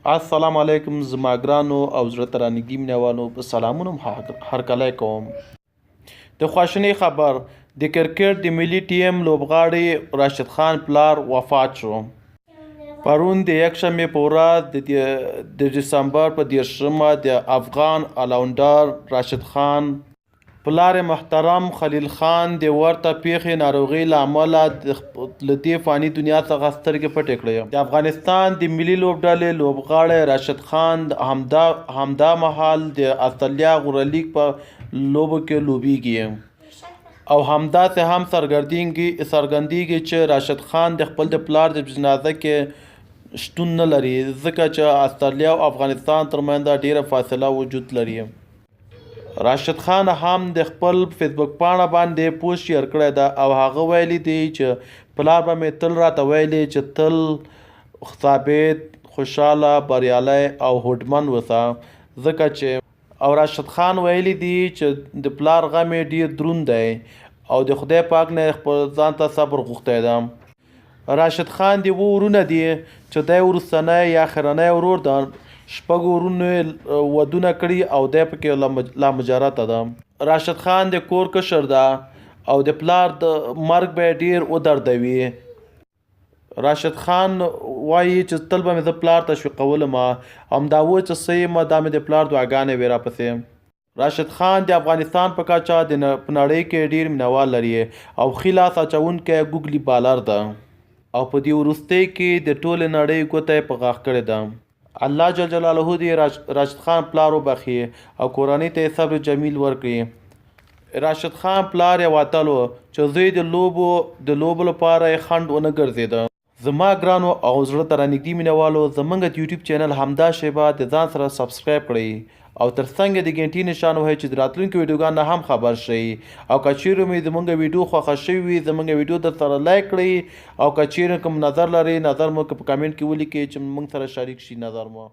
السلام علیکم زما ګرانو او زړه ته رانږدې مینهوالو په سلامونه هرکلی کوم. د خواشینۍ خبر د کرکټ د ملي ټیم لوبغاړي راشد خان پلار وفات شو. پرون د یکشنبې په ورځ د ډسمبر په 10 د افغان الراونډر راشد خان پلار محترم خلیل خان د ورته پیښې ناروغۍ له امله له دې فاني دنیا څخه سترګې پټې کړې. د افغانستان د ملي لوبډلې لوبغاړی راشد خان همدا مهال د استرالیا غورلیګ په لوبو کې لوبیږي او همداسې هم څرګندیږي چې راشد خان د خپل پلار د جنازه کې شتون نه لري، ځکه چې استرالیا او افغانستان ترمنځ ډیره فاصله وجود لري. راشد خان هم د خپل فیسبوک پاڼه باندې پوسټ شیر کړی ده او هغه ویلي دی چې پلار به مې تل راته ویلي چې تل ثابت، خوشحاله، بریالی او هوډمن اوسه، ځکه چې او راشد خان ویلي دی چې د پلار غم یې ډیر دروند دی او د خدای پاک نه خپل ځان ته صبر غوښتی ده. راشد خان د 2 ورونه دي چې دی وروستنی یا اخرنی ورور ده. 6 ورونو ودونه کړي او دی پکې لا مجرته ده. راشد خان د کور کشر ده او د پلار د مرګ به ډیر ودردوي. راشد خان وایي چې تل به مې زه پلار تشویقولم، همدا و چې څه یم دا مې د پلار دعاګانې وې راپسې. راشد خان د افغانستان په کچه په نړۍ کې ډیر مینوال لري او ښي لاس اچوونکی ګوګلي بالر ده او په دې وروستۍ کې د ټولې نړۍ ګوته یې په غاښ کړې ده. الله جل جلاله دې راشد خان پلار وبخي او کورنۍ ته صبر جمیل ورکړي. راشد خان پلار یې وتلو چې زوی د لوبو لپاره یې خنډ ونه ګرځېده. زما ګرانو او زړه ته رانږدې مینهوالو، زمونږ د یوټیوب چینل همدا شیبه د ځان سره سبسکرایب کړئ او ترڅنګ د ګنټې نشان وهئ چې د راتلونکو ویډیوګانو نه هم خبر شئ. او که چیرې مې زمونږ ویډیو خوښه شوې وي، زمونږ ویډیو در سره لایک کړئ او که چیرې کوم نظر لرئ، نظر مو په کمنټ کې ولیکئ چې موږ سره شریک شي نظر مو.